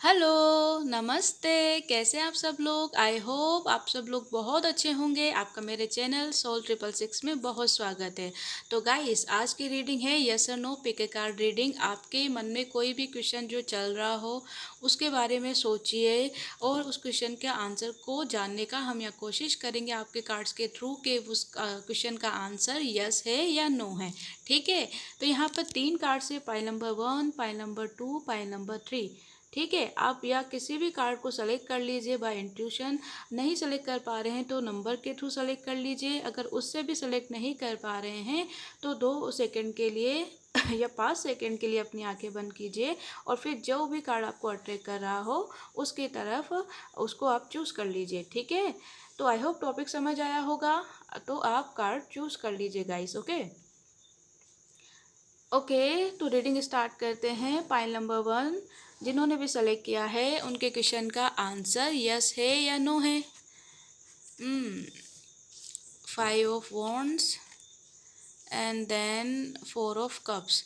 Hello, नमस्ते। कैसे हैं आप सब लोग? आई होप आप सब लोग बहुत अच्छे होंगे। आपका मेरे चैनल सोल 666 में बहुत स्वागत है। तो गाइस, आज की रीडिंग है यस और no pick a card reading. आपके मन में कोई भी क्वेश्चन जो चल रहा हो उसके बारे में सोचिए और उस क्वेश्चन के आंसर को जानने का हम यहाँ कोशिश करेंगे आपके कार्ड्स के थ्रू कि उस क्वेश्चन का आंसर यस है या नो है। ठीक है, तो यहाँ पर 3 कार्ड्स है, pile number 1, pile number 2, pile number 3। ठीक है, आप या किसी भी कार्ड को सेलेक्ट कर लीजिए बाय इंट्यूशन। नहीं सेलेक्ट कर पा रहे हैं तो नंबर के थ्रू सेलेक्ट कर लीजिए। अगर उससे भी सेलेक्ट नहीं कर पा रहे हैं तो 2 सेकंड के लिए या 5 सेकंड के लिए अपनी आंखें बंद कीजिए और फिर जो भी कार्ड आपको अट्रैक्ट कर रहा हो उसकी तरफ उसको आप चूज़ कर लीजिए। ठीक है, तो आई होप टॉपिक समझ आया होगा। तो आप कार्ड चूज़ कर लीजिए गाइस। ओके ओके, तो रीडिंग स्टार्ट करते हैं। पाइल नंबर 1, जिन्होंने भी सेलेक्ट किया है उनके क्वेश्चन का आंसर यस है या नो है। 5 of wands and then 4 of cups.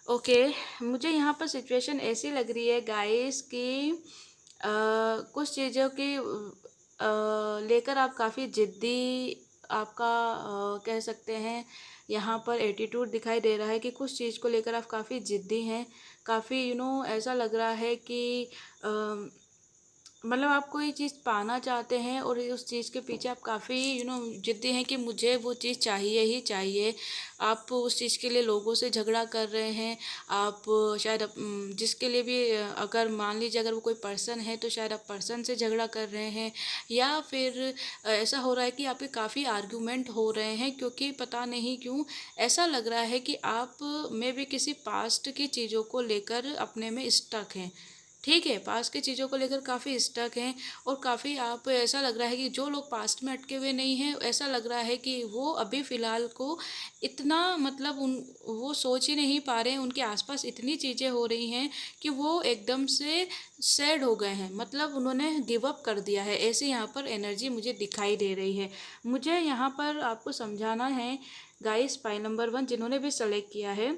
Okay, मुझे यहाँ पर सिचुएशन ऐसी लग रही है गाइस कि कुछ चीज़ों की लेकर आप काफ़ी ज़िद्दी, आपका कह सकते हैं यहाँ पर एटीट्यूड दिखाई दे रहा है कि कुछ चीज़ को लेकर आप काफ़ी ज़िद्दी हैं। काफ़ी ऐसा लग रहा है कि मतलब आप कोई चीज़ पाना चाहते हैं और उस चीज़ के पीछे आप काफ़ी ज़िद्दी हैं कि मुझे वो चीज़ चाहिए ही चाहिए। आप उस चीज़ के लिए लोगों से झगड़ा कर रहे हैं। आप शायद जिसके लिए भी अगर मान लीजिए अगर वो कोई पर्सन है तो शायद आप पर्सन से झगड़ा कर रहे हैं या फिर ऐसा हो रहा है कि आपके काफ़ी आर्गूमेंट हो रहे हैं, क्योंकि पता नहीं क्यों ऐसा लग रहा है कि आप में भी किसी पास्ट की चीज़ों को लेकर अपने में स्टक हैं। ठीक है, पास्ट की चीज़ों को लेकर काफ़ी स्टक हैं और काफ़ी आप ऐसा लग रहा है कि जो लोग पास्ट में अटके हुए नहीं हैं, ऐसा लग रहा है कि वो अभी फ़िलहाल को इतना मतलब उन वो सोच ही नहीं पा रहे हैं। उनके आसपास इतनी चीज़ें हो रही हैं कि वो एकदम से सैड हो गए हैं, मतलब उन्होंने गिव अप कर दिया है। ऐसी यहाँ पर एनर्जी मुझे दिखाई दे रही है। मुझे यहाँ पर आपको समझाना है गाइस, पाइल नंबर 1 जिन्होंने भी सेलेक्ट किया है,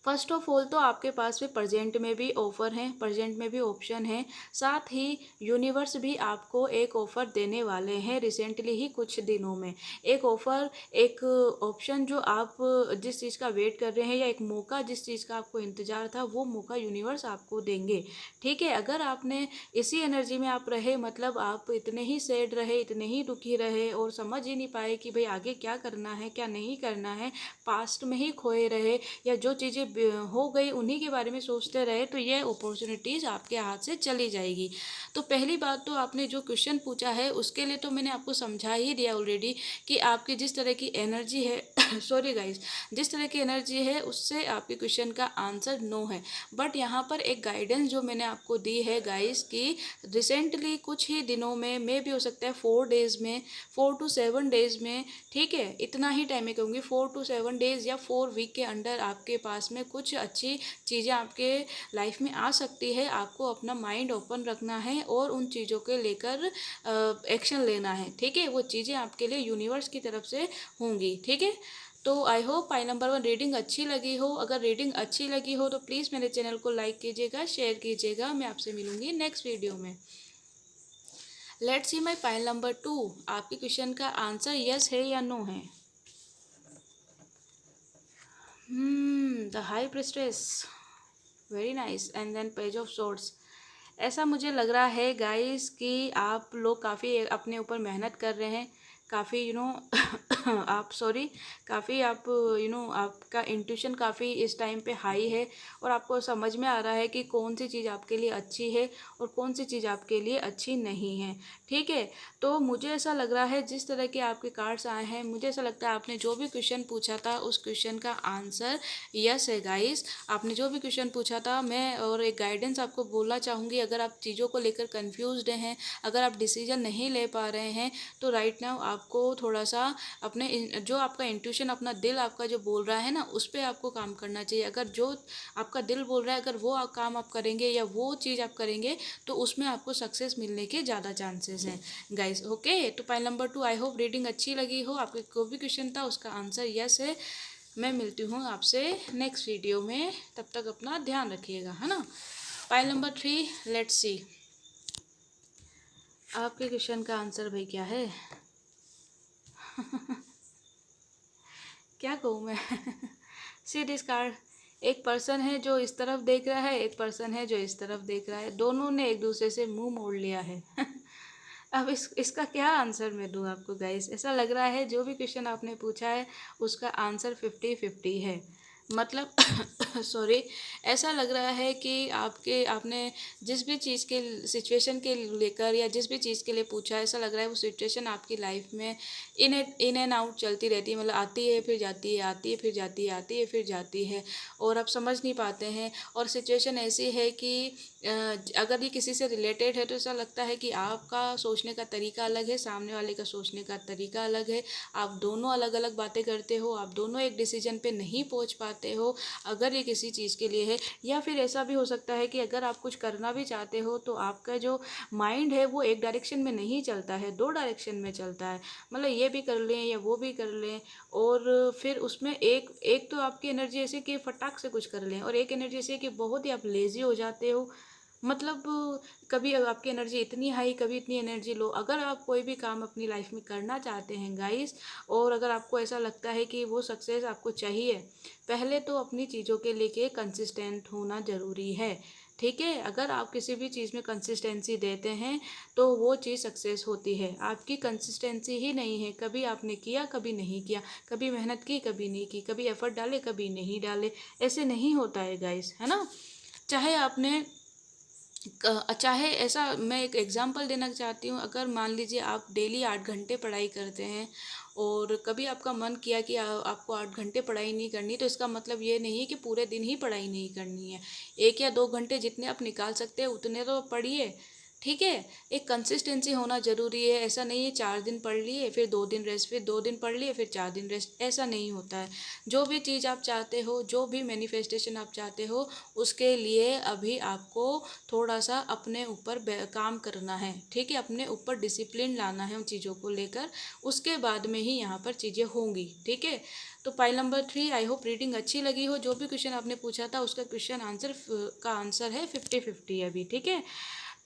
फर्स्ट ऑफ ऑल तो आपके पास में प्रेजेंट में भी ऑफ़र हैं, प्रेजेंट में भी ऑप्शन हैं। साथ ही यूनिवर्स भी आपको एक ऑफ़र देने वाले हैं रिसेंटली ही कुछ दिनों में। एक ऑफ़र, एक ऑप्शन जो आप जिस चीज़ का वेट कर रहे हैं या एक मौका जिस चीज़ का आपको इंतज़ार था, वो मौका यूनिवर्स आपको देंगे। ठीक है, अगर आपने इसी एनर्जी में आप रहे, मतलब आप इतने ही सैड रहे, इतने ही दुखी रहे और समझ ही नहीं पाए कि भाई आगे क्या करना है क्या नहीं करना है, पास्ट में ही खोए रहे या जो चीज़ें हो गई उन्हीं के बारे में सोचते रहे, तो ये अपॉर्चुनिटीज़ आपके हाथ से चली जाएगी। तो पहली बात तो आपने जो क्वेश्चन पूछा है उसके लिए तो मैंने आपको समझा ही दिया ऑलरेडी कि आपकी जिस तरह की एनर्जी है सॉरी गाइस, जिस तरह की एनर्जी है उससे आपके क्वेश्चन का आंसर नो है। बट यहाँ पर एक गाइडेंस जो मैंने आपको दी है गाइस कि रिसेंटली कुछ ही दिनों में, मे भी हो सकता है 4 डेज़ में, 4 to 7 डेज़ में, ठीक है, इतना ही टाइम मैं कहूँगी 4 to 7 डेज़ या 4 वीक के अंडर आपके पास में कुछ अच्छी चीज़ें आपके लाइफ में आ सकती है। आपको अपना माइंड ओपन रखना है और उन चीज़ों के लेकर एक्शन लेना है। ठीक है, वो चीज़ें आपके लिए यूनिवर्स की तरफ से होंगी। ठीक है, तो I hope pi number 1 reading अच्छी लगी हो। अगर रीडिंग अच्छी लगी हो तो प्लीज़ मेरे चैनल को लाइक कीजिएगा, शेयर कीजिएगा। मैं आपसे मिलूँगी नेक्स्ट वीडियो में। Let's see my pile number 2, आपके क्वेश्चन का आंसर यस है या नो है। The high priestess, very nice, and then page of swords. ऐसा मुझे लग रहा है गाइस कि आप लोग काफ़ी अपने ऊपर मेहनत कर रहे हैं, काफ़ी आप सॉरी, काफ़ी आप आपका इंट्यूशन काफ़ी इस टाइम पे हाई है और आपको समझ में आ रहा है कि कौन सी चीज़ आपके लिए अच्छी है और कौन सी चीज़ आपके लिए अच्छी नहीं है। ठीक है, तो मुझे ऐसा लग रहा है जिस तरह के आपके कार्ड्स आए हैं, मुझे ऐसा लगता है आपने जो भी क्वेश्चन पूछा था उस क्वेश्चन का आंसर यस है गाइस। आपने जो भी क्वेश्चन पूछा था, मैं और एक गाइडेंस आपको बोलना चाहूँगी, अगर आप चीज़ों को लेकर कन्फ्यूज्ड हैं, अगर आप डिसीजन नहीं ले पा रहे हैं तो राइट नाउ आपको थोड़ा सा अपने जो आपका इंट्यूशन, अपना दिल आपका जो बोल रहा है ना, उस पर आपको काम करना चाहिए। अगर जो आपका दिल बोल रहा है, अगर वो काम आप करेंगे या वो चीज़ आप करेंगे तो उसमें आपको सक्सेस मिलने के ज़्यादा चांसेस हैं गाइस। ओके, तो pile number 2, I hope reading अच्छी लगी हो। आपके कोई भी क्वेश्चन था उसका आंसर यस है। मैं मिलती हूँ आपसे नेक्स्ट वीडियो में, तब तक अपना ध्यान रखिएगा, है ना। पाइल नंबर 3, लेट्स सी आपके क्वेश्चन का आंसर भाई क्या है। क्या कहूँ मैं। सी दिस कार्ड, एक पर्सन है जो इस तरफ देख रहा है, एक पर्सन है जो इस तरफ देख रहा है, दोनों ने एक दूसरे से मुंह मोड़ लिया है। अब इसका क्या आंसर मैं दूँ आपको गाइस। ऐसा लग रहा है जो भी क्वेश्चन आपने पूछा है उसका आंसर 50-50 है। मतलब सॉरी, ऐसा लग रहा है कि आपने जिस भी चीज़ के सिचुएशन के लेकर या जिस भी चीज़ के लिए पूछा है, ऐसा लग रहा है वो सिचुएशन आपकी लाइफ में इन एंड आउट चलती रहती है। मतलब आती है फिर जाती है, आती है फिर जाती है, आती है फिर जाती है, और आप समझ नहीं पाते हैं। और सिचुएशन ऐसी है कि अगर ये किसी से रिलेटेड है तो ऐसा लगता है कि आपका सोचने का तरीका अलग है, सामने वाले का सोचने का तरीका अलग है, आप दोनों अलग अलग बातें करते हो, आप दोनों एक डिसीजन पे नहीं पहुंच पाते हो अगर ये किसी चीज़ के लिए है। या फिर ऐसा भी हो सकता है कि अगर आप कुछ करना भी चाहते हो तो आपका जो माइंड है वो एक डायरेक्शन में नहीं चलता है, दो डायरेक्शन में चलता है। मतलब ये भी कर लें या वो भी कर लें, और फिर उसमें एक एक तो आपकी एनर्जी ऐसी कि फटाक से कुछ कर लें, और एक एनर्जी ऐसी है कि बहुत ही आप लेज़ी हो जाते हो। मतलब कभी आपकी एनर्जी इतनी हाई, कभी इतनी एनर्जी लो। अगर आप कोई भी काम अपनी लाइफ में करना चाहते हैं गाइस, और अगर आपको ऐसा लगता है कि वो सक्सेस आपको चाहिए, पहले तो अपनी चीज़ों के लेके कंसिस्टेंट होना ज़रूरी है। ठीक है, अगर आप किसी भी चीज़ में कंसिस्टेंसी देते हैं तो वो चीज़ सक्सेस होती है। आपकी कंसिस्टेंसी ही नहीं है, कभी आपने किया कभी नहीं किया, कभी मेहनत की कभी नहीं की, कभी एफर्ट डाले कभी नहीं डाले, ऐसे नहीं होता है गाइस, है ना। चाहे आपने चाहे ऐसा, मैं एक एग्जांपल देना चाहती हूँ। अगर मान लीजिए आप डेली 8 घंटे पढ़ाई करते हैं और कभी आपका मन किया कि आपको 8 घंटे पढ़ाई नहीं करनी, तो इसका मतलब ये नहीं है कि पूरे दिन ही पढ़ाई नहीं करनी है। 1 या 2 घंटे जितने आप निकाल सकते हैं उतने तो पढ़िए। ठीक है, एक कंसिस्टेंसी होना ज़रूरी है। ऐसा नहीं है 4 दिन पढ़ लिए फिर 2 दिन रेस्ट, फिर 2 दिन पढ़ लिए फिर 4 दिन रेस्ट, ऐसा नहीं होता है। जो भी चीज़ आप चाहते हो, जो भी मैनिफेस्टेशन आप चाहते हो, उसके लिए अभी आपको थोड़ा सा अपने ऊपर काम करना है। ठीक है, अपने ऊपर डिसिप्लिन लाना है उन चीज़ों को लेकर, उसके बाद में ही यहाँ पर चीज़ें होंगी। ठीक है, तो pile number 3, I hope reading अच्छी लगी हो। जो भी क्वेश्चन आपने पूछा था उसका क्वेश्चन आंसर का आंसर है 50-50 अभी। ठीक है,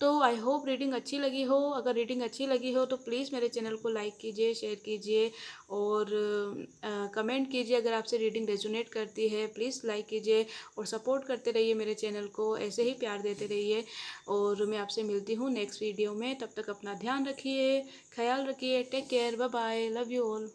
तो आई होप रीडिंग अच्छी लगी हो। अगर रीडिंग अच्छी लगी हो तो प्लीज़ मेरे चैनल को लाइक कीजिए, शेयर कीजिए और कमेंट कीजिए। अगर आपसे रीडिंग रेजोनेट करती है प्लीज़ लाइक कीजिए और सपोर्ट करते रहिए मेरे चैनल को, ऐसे ही प्यार देते रहिए। और मैं आपसे मिलती हूँ नेक्स्ट वीडियो में, तब तक अपना ध्यान रखिए, ख्याल रखिए, take care, bye bye, love you all.